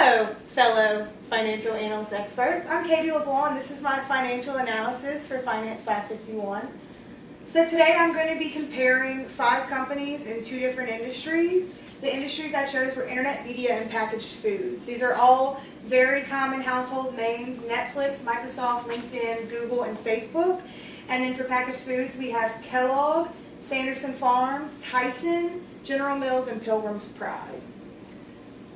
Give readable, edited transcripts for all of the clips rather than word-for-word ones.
Hello, fellow financial analyst experts. I'm Katie Leblanc, and this is my financial analysis for Finance 551. So today I'm going to be comparing 5 companies in 2 different industries. The industries I chose were internet media and packaged foods. These are all very common household names: Netflix, Microsoft, LinkedIn, Google, and Facebook. And then for packaged foods, we have Kellogg, Sanderson Farms, Tyson, General Mills, and Pilgrim's Pride.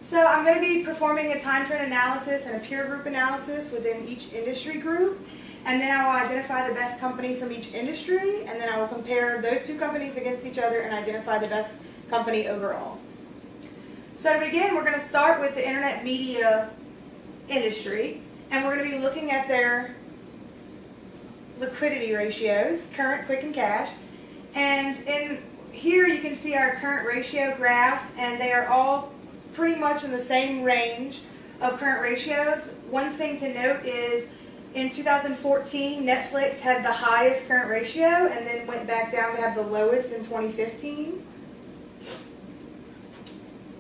So I'm going to be performing a time trend analysis and a peer group analysis within each industry group, and then I will identify the best company from each industry, and then I will compare those 2 companies against each other and identify the best company overall. So to begin, we're going to start with the internet media industry, and we're going to be looking at their liquidity ratios, current, quick, and cash. And in here you can see our current ratio graphs, and they are all pretty much in the same range of current ratios. One thing to note is in 2014, Netflix had the highest current ratio and then went back down to have the lowest in 2015.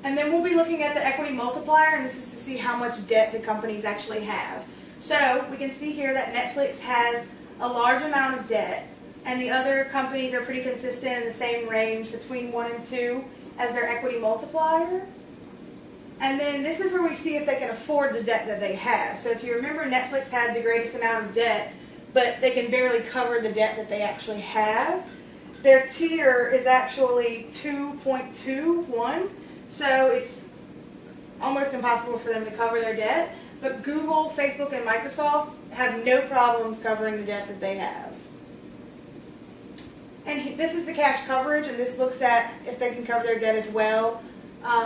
And then we'll be looking at the equity multiplier, and this is to see how much debt the companies actually have. So we can see here that Netflix has a large amount of debt, and the other companies are pretty consistent in the same range between 1 and 2 as their equity multiplier. And then this is where we see if they can afford the debt that they have. So if you remember, Netflix had the greatest amount of debt, but they can barely cover the debt that they actually have. Their tier is actually 2.21, so it's almost impossible for them to cover their debt. But Google, Facebook, and Microsoft have no problems covering the debt that they have. And this is the cash coverage, and this looks at if they can cover their debt as well.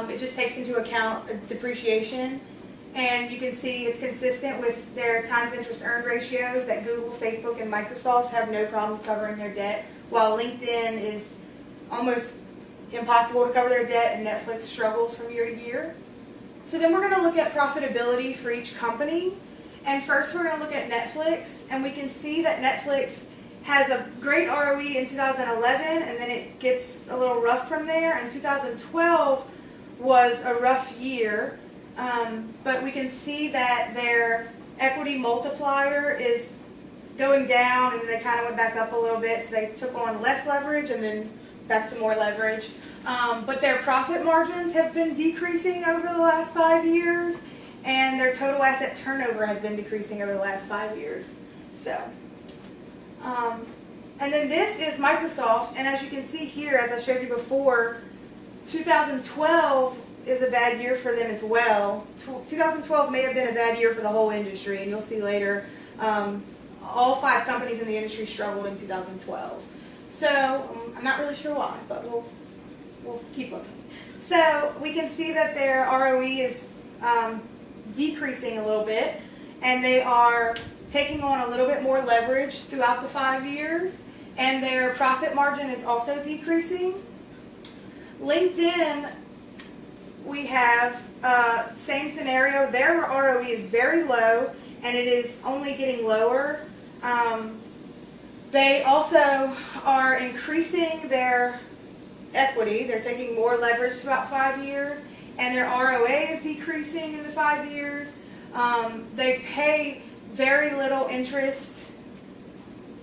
It just takes into account depreciation, and you can see it's consistent with their times interest earned ratios that Google, Facebook, and Microsoft have no problems covering their debt, while LinkedIn is almost impossible to cover their debt, and Netflix struggles from year to year. So then we're going to look at profitability for each company, and first we're going to look at Netflix, and we can see that Netflix has a great ROE in 2011, and then it gets a little rough from there, and 2012 was a rough year, but we can see that their equity multiplier is going down, and they kind of went back up a little bit, so they took on less leverage and then back to more leverage. But their profit margins have been decreasing over the last 5 years, and their total asset turnover has been decreasing over the last 5 years. So, and then this is Microsoft, and as you can see here, as I showed you before, 2012 is a bad year for them as well. 2012 may have been a bad year for the whole industry, and you'll see later all 5 companies in the industry struggled in 2012. So I'm not really sure why, but we'll keep looking. So we can see that their ROE is decreasing a little bit, and they are taking on a little bit more leverage throughout the 5 years, and their profit margin is also decreasing. LinkedIn, we have same scenario. Their ROE is very low, and it is only getting lower. They also are increasing their equity. They're taking more leverage throughout 5 years, and their ROA is decreasing in the 5 years. They pay very little interest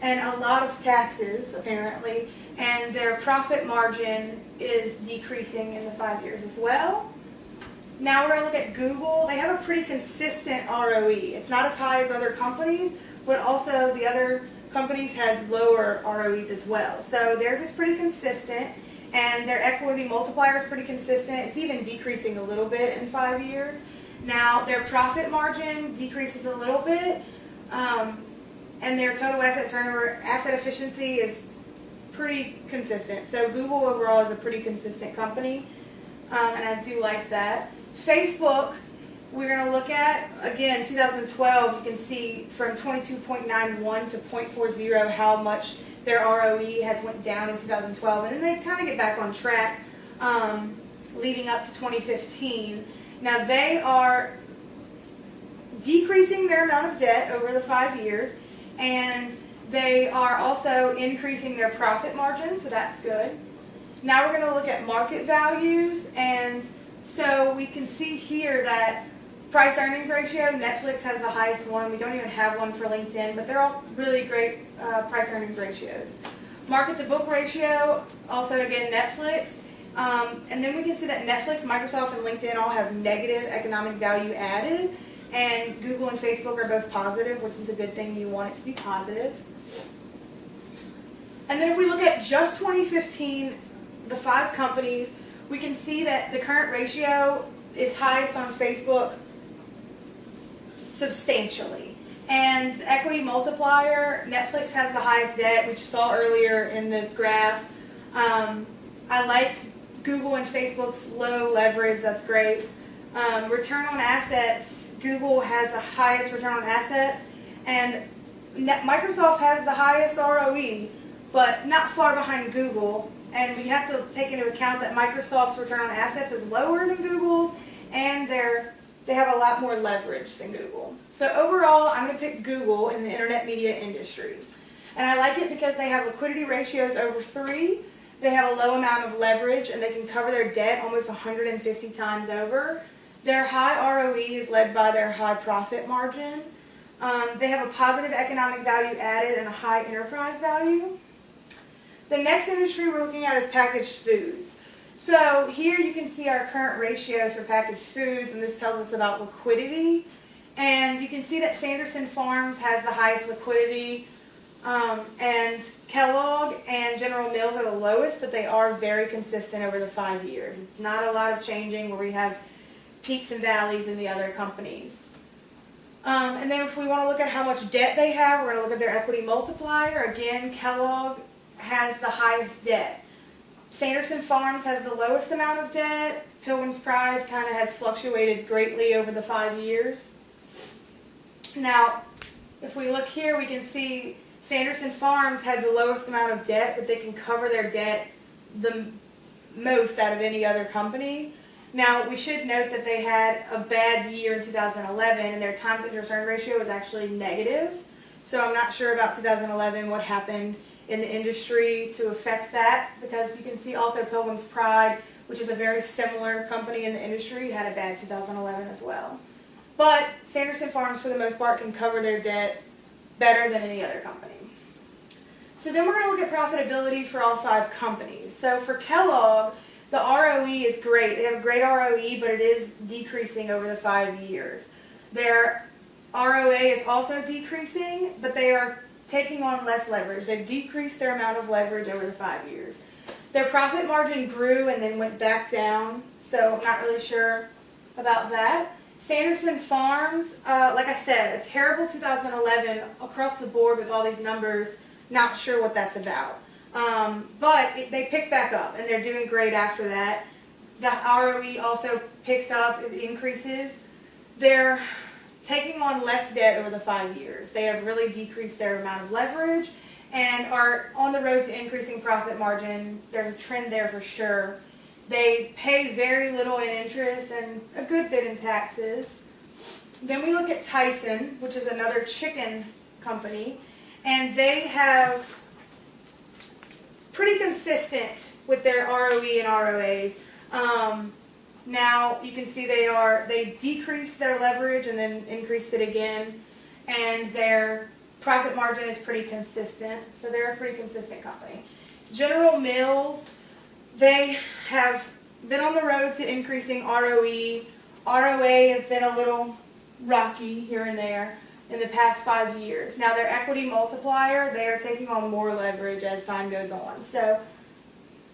and a lot of taxes, apparently, and their profit margin is decreasing in the 5 years as well. Now we're going to look at Google. They have a pretty consistent ROE. It's not as high as other companies, but also the other companies had lower ROEs as well. So theirs is pretty consistent, and their equity multiplier is pretty consistent. It's even decreasing a little bit in 5 years. Now their profit margin decreases a little bit, and their total asset turnover, asset efficiency is pretty consistent. So Google overall is a pretty consistent company, and I do like that. Facebook, we're going to look at, again, 2012, you can see from 22.91 to 0.40 how much their ROE has went down in 2012, and then they kind of get back on track leading up to 2015. Now they are decreasing their amount of debt over the 5 years, and they are also increasing their profit margin, so that's good. Now we're going to look at market values, and so we can see here that Price earnings ratio, Netflix has the highest one. We don't even have one for LinkedIn, but they're all really great price earnings ratios. Market to book ratio, also again Netflix. And then we can see that Netflix, Microsoft, and LinkedIn all have negative economic value added. And Google and Facebook are both positive, which is a good thing. You want it to be positive. And then if we look at just 2015, the 5 companies, we can see that the current ratio is highest on Facebook substantially. And the equity multiplier, Netflix has the highest debt, which you saw earlier in the graphs. I like Google and Facebook's low leverage, that's great. Return on assets, Google has the highest return on assets, and Microsoft has the highest ROE, but not far behind Google. And we have to take into account that Microsoft's return on assets is lower than Google's, and they have a lot more leverage than Google. So overall, I'm going to pick Google in the internet media industry. And I like it because they have liquidity ratios over 3, they have a low amount of leverage, and they can cover their debt almost 150 times over. Their high ROE is led by their high profit margin. They have a positive economic value added and a high enterprise value. The next industry we're looking at is packaged foods. So here you can see our current ratios for packaged foods, and this tells us about liquidity. And you can see that Sanderson Farms has the highest liquidity, and Kellogg and General Mills are the lowest, but they are very consistent over the 5 years. It's not a lot of changing where we have peaks and valleys in the other companies. And then if we want to look at how much debt they have, we're going to look at their equity multiplier. Again, Kellogg has the highest debt. Sanderson Farms has the lowest amount of debt. Pilgrim's Pride kind of has fluctuated greatly over the 5 years. Now, if we look here, we can see Sanderson Farms had the lowest amount of debt, but they can cover their debt the most out of any other company. Now, we should note that they had a bad year in 2011, and their times interest earned ratio was actually negative. So I'm not sure about 2011, what happened in the industry to affect that, because you can see also Pilgrim's Pride, which is a very similar company in the industry, had a bad 2011 as well. But Sanderson Farms, for the most part, can cover their debt better than any other company. So then we're going to look at profitability for all 5 companies. So for Kellogg, the ROE is great. They have a great ROE, but it is decreasing over the 5 years. Their ROA is also decreasing, but they are taking on less leverage. They've decreased their amount of leverage over the 5 years. Their profit margin grew and then went back down, so I'm not really sure about that. Sanderson Farms, like I said, a terrible 2011 across the board with all these numbers. Not sure what that's about. But they pick back up, and they're doing great after that. The ROE also picks up, it increases. They're taking on less debt over the 5 years. They have really decreased their amount of leverage and are on the road to increasing profit margin. There's a trend there for sure. They pay very little in interest and a good bit in taxes. Then we look at Tyson, which is another chicken company, and they have pretty consistent with their ROE and ROAs. Now you can see they decreased their leverage and then increased it again, and their profit margin is pretty consistent. So they're a pretty consistent company. General Mills, they have been on the road to increasing ROE. ROA has been a little rocky here and there in the past 5 years. Now their equity multiplier, they are taking on more leverage as time goes on. So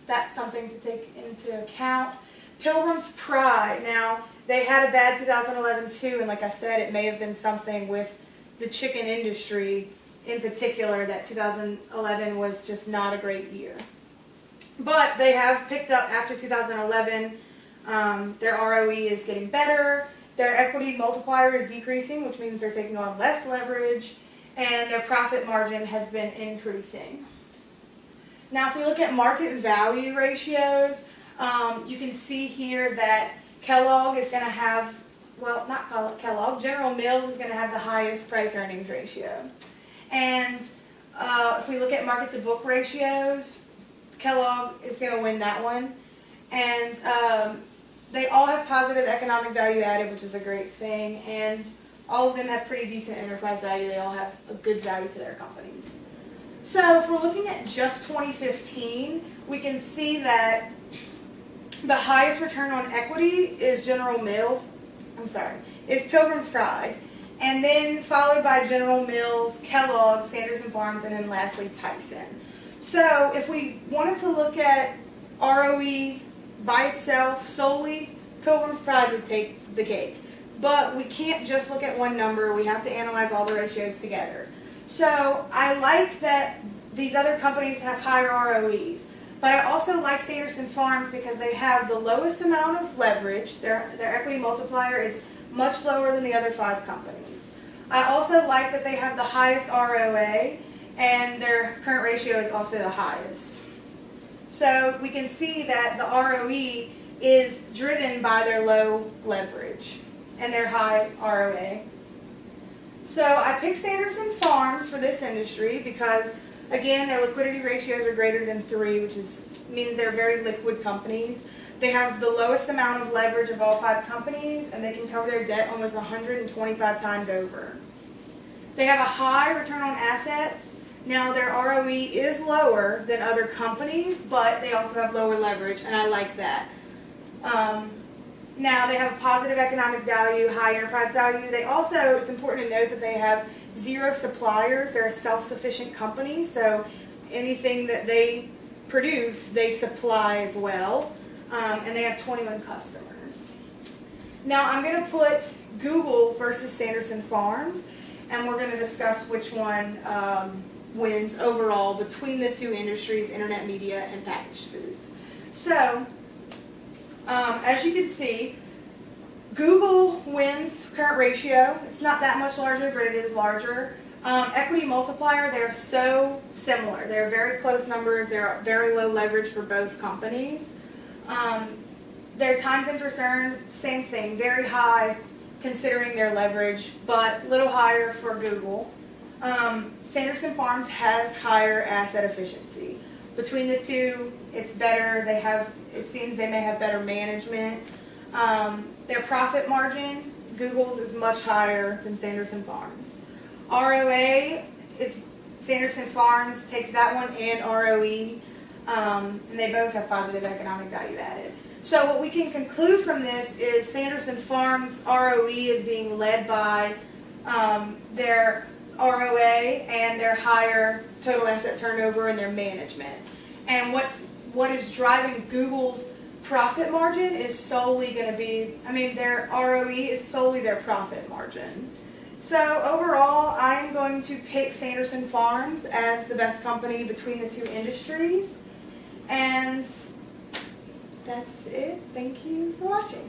that's something to take into account. Pilgrim's Pride, now they had a bad 2011 too, and like I said, it may have been something with the chicken industry in particular that 2011 was just not a great year. But they have picked up after 2011. Their ROE is getting better. Their equity multiplier is decreasing, which means they're taking on less leverage, and their profit margin has been increasing. Now, if we look at market value ratios, you can see here that Kellogg is going to have, well, not Kellogg, General Mills is going to have the highest price earnings ratio. And if we look at market to book ratios, Kellogg is going to win that one. And they all have positive economic value added, which is a great thing, and all of them have pretty decent enterprise value. They all have a good value to their companies. So if we're looking at just 2015, we can see that the highest return on equity is is Pilgrim's Pride, and then followed by General Mills, Kellogg, Sanderson Farms, and then lastly Tyson. So if we wanted to look at ROE by itself solely, Pilgrim's Pride would take the cake. But we can't just look at one number. We have to analyze all the ratios together. So I like that these other companies have higher ROEs. But I also like Sanderson Farms because they have the lowest amount of leverage. Their equity multiplier is much lower than the other 5 companies. I also like that they have the highest ROA, and their current ratio is also the highest. So we can see that the ROE is driven by their low leverage and their high ROA. So I picked Sanderson Farms for this industry because, again, their liquidity ratios are greater than 3, which means they're very liquid companies. They have the lowest amount of leverage of all 5 companies, and they can cover their debt almost 125 times over. They have a high return on assets. Now, their ROE is lower than other companies, but they also have lower leverage, and I like that. Now, they have a positive economic value, high enterprise value. They also, it's important to note that they have 0 suppliers. They're a self-sufficient company, so anything that they produce, they supply as well. And they have 21 customers. Now, I'm going to put Google versus Sanderson Farms, and we're going to discuss which one wins overall between the 2 industries, internet media and packaged foods. So, as you can see, Google wins current ratio. It's not that much larger, but it is larger. Equity multiplier, they're so similar. They're very close numbers. They're very low leverage for both companies. Their times interest earned, same thing, very high considering their leverage, but a little higher for Google. Sanderson Farms has higher asset efficiency. Between the 2, it's better. It seems they may have better management. Their profit margin, Google's is much higher than Sanderson Farms. ROA, Sanderson Farms takes that one and ROE, and they both have positive economic value added. So what we can conclude from this is Sanderson Farms' ROE is being led by their ROA and their higher total asset turnover and their management. And what is driving Google's profit margin is solely going to be, their ROE is solely their profit margin. So overall, I'm going to pick Sanderson Farms as the best company between the 2 industries. And that's it. Thank you for watching.